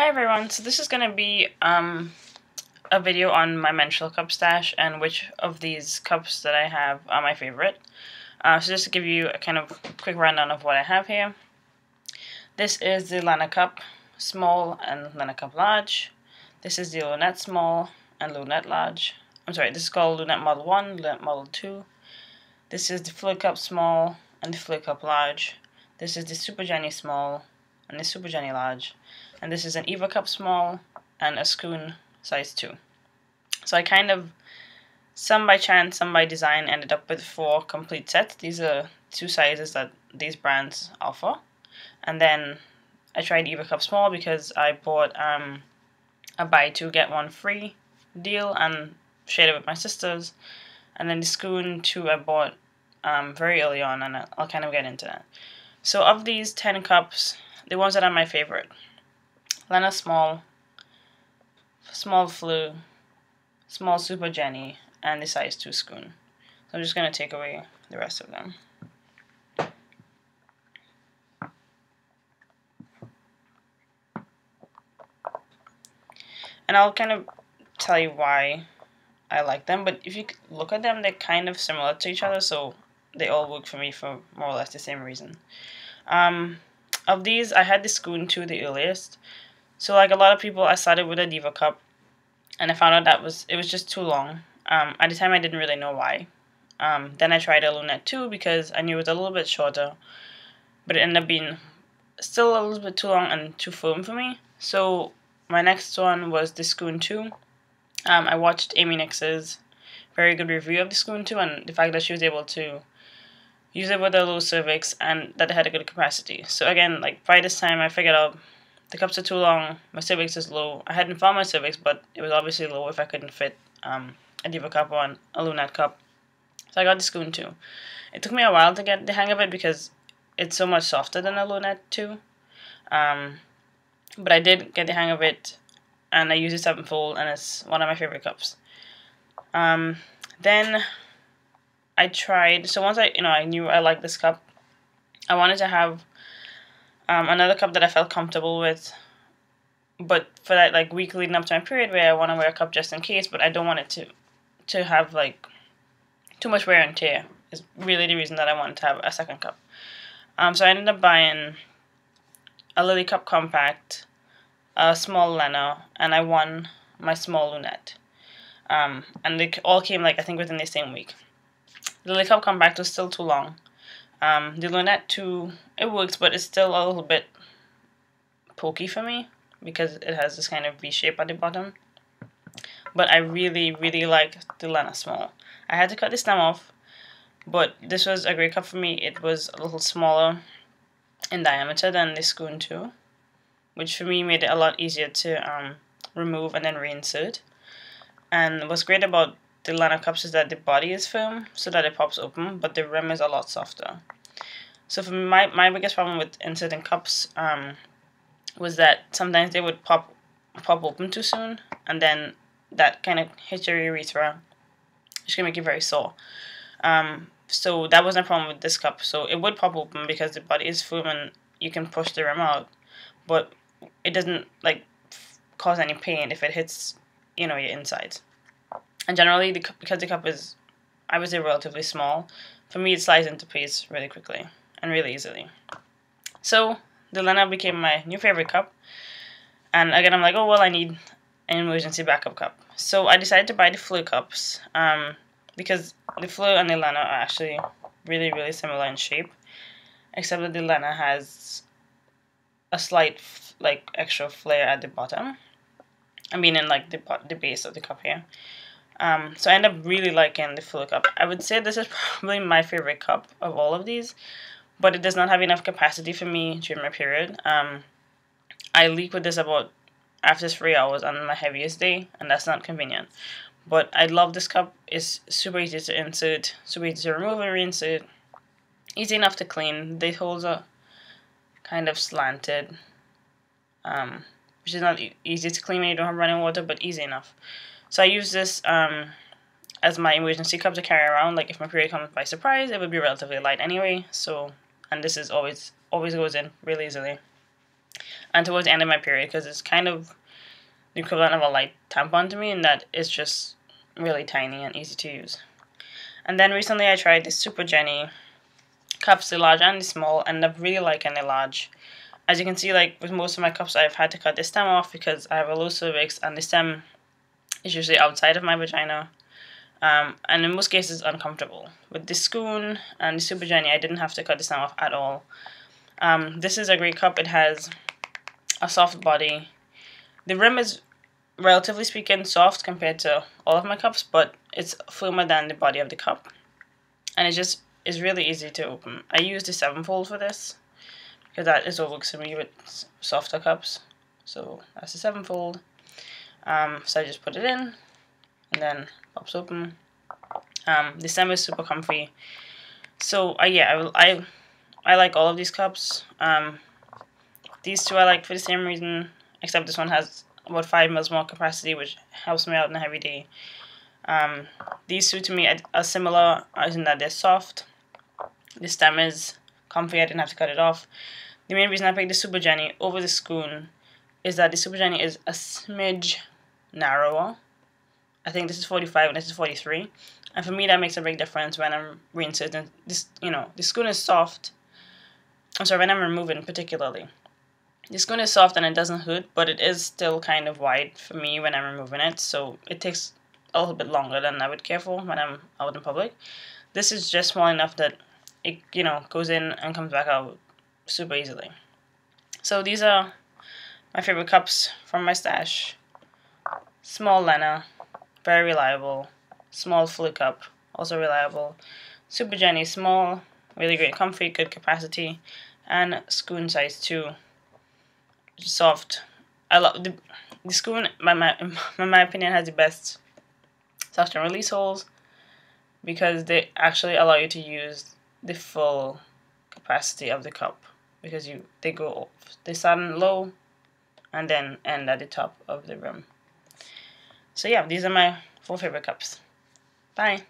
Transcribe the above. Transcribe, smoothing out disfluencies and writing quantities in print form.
Hi everyone, so this is going to be a video on my menstrual cup stash and which of these cups that I have are my favorite. So just to give you a kind of quick rundown of what I have here. This is the Lana Cup Small and Lana Cup Large. This is the Lunette Small and Lunette Large. I'm sorry, this is called Lunette Model 1, Lunette Model 2. This is the Fleurcup Small and the Fleurcup Large. This is the Super Jennie Small and the Super Jennie Large. And this is an Eva Cup Small and a Sckoon size 2. So I kind of, some by chance, some by design, ended up with 4 complete sets. These are 2 sizes that these brands offer. And then I tried Eva Cup Small because I bought a buy 2 get 1 free deal and shared it with my sisters. And then the Sckoon 2 I bought very early on, and I'll kind of get into that. So of these 10 cups, the ones that are my favorite: Lana Small, Small Fleur, Small Super Jennie, and the size 2 Sckoon. So I'm just going to take away the rest of them. And I'll kind of tell you why I like them, but if you look at them, they're kind of similar to each other, so they all work for me for more or less the same reason. Of these, I had the Sckoon 2 the earliest. So like a lot of people, I started with a Diva Cup, and I found out it was just too long. At the time, I didn't really know why. Then I tried a Lunette 2 because I knew it was a little bit shorter, but it ended up being still a little bit too long and too firm for me. So my next one was the Sckoon 2. I watched Amy Nix's very good review of the Sckoon 2 and the fact that she was able to use it with a low cervix and that it had a good capacity. So again, like by this time, I figured out the cups are too long, my cervix is low. I hadn't found my cervix, but it was obviously low if I couldn't fit a Diva Cup or a Lunette Cup. So I got the Sckoon 2. It took me a while to get the hang of it because it's so much softer than a Lunette 2. But I did get the hang of it, and I use it 7-fold, and it's one of my favorite cups. Then I tried, so once I knew I liked this cup, I wanted to have another cup that I felt comfortable with, but for that like week leading up to my period where I want to wear a cup just in case, but I don't want it to have like too much wear and tear is really the reason that I wanted to have a second cup. So I ended up buying a Lily Cup Compact, a small Lena, and I won my small Lunette. And they all came like I think within the same week. The Lily Cup Compact was still too long. The Lunette 2, it works, but it's still a little bit pokey for me because it has this kind of V shape at the bottom. But I really, really like the Lana Small. I had to cut the stem off, but this was a great cup for me. It was a little smaller in diameter than the Sckoon 2, which for me made it a lot easier to remove and then reinsert. And what's great about the Lana cups is that the body is firm so that it pops open, but the rim is a lot softer. So for me, my biggest problem with inserting cups was that sometimes they would pop open too soon, and then that kind of hits your urethra, which can make you very sore. So that wasn't a problem with this cup. So it would pop open because the body is firm and you can push the rim out, but it doesn't like cause any pain if it hits, your insides. And generally, because the cup is, I would say, relatively small, for me it slides into place really quickly and really easily. So the Lena became my new favorite cup, and again I'm like, oh well, I need an emergency backup cup. So I decided to buy the Fleurcups because the Fleur and the Lena are actually really, really similar in shape, except that the Lena has a slight like extra flare at the bottom. I mean, in like the base of the cup here. So I end up really liking the Fleurcup. I would say this is probably my favorite cup of all of these, but it does not have enough capacity for me during my period. I leak with this about after 3 hours on my heaviest day, and that's not convenient. But I love this cup. It's super easy to insert, super easy to remove and reinsert, easy enough to clean. The holes are kind of slanted, which is not easy to clean when you don't have running water, but easy enough. So I use this as my emergency cup to carry around. Like if my period comes by surprise, it would be relatively light anyway. So, and this is always goes in really easily. and towards the end of my period, because it's kind of the equivalent of a light tampon to me in that it's just really tiny and easy to use. And then recently I tried the Super Jennie cups, the large and the small, and I really liking the large. As you can see, like with most of my cups, I've had to cut the stem off because I have a low cervix and the stem is usually outside of my vagina. And in most cases uncomfortable. With the Sckoon and the Super Jennie, I didn't have to cut the stem off at all. This is a great cup. It has a soft body. The rim is, relatively speaking, soft compared to all of my cups, but it's firmer than the body of the cup. And it just is really easy to open. I use the 7-fold for this, because that is what works for me with softer cups. So that's the 7-fold. So I just put it in, and then pops open. The stem is super comfy. So yeah, I like all of these cups. These two I like for the same reason, except this one has about 5 mils more capacity, which helps me out in a heavy day. These two to me are similar, as in that they're soft. The stem is comfy, I didn't have to cut it off. The main reason I picked the Super Jennie over the Sckoon is that the Super Jennie is a smidge narrower. I think this is 45 and this is 43. And for me that makes a big difference when I'm reinserting. This, the Sckoon is soft. I'm sorry, when I'm removing particularly. The Sckoon is soft and it doesn't hurt, but it is still kind of wide for me when I'm removing it, so it takes a little bit longer than I would care for when I'm out in public. This is just small enough that it, goes in and comes back out super easily. So these are my favorite cups from my stash. Small Lena, very reliable. Small Fleurcup, also reliable. Super Jennie, small, really great, comfy, good capacity. And Sckoon size 2. Soft. I love the Sckoon. In my opinion, has the best suction release holes because they actually allow you to use the full capacity of the cup, because they start low and then end at the top of the rim. So yeah, these are my 4 favorite cups. Bye.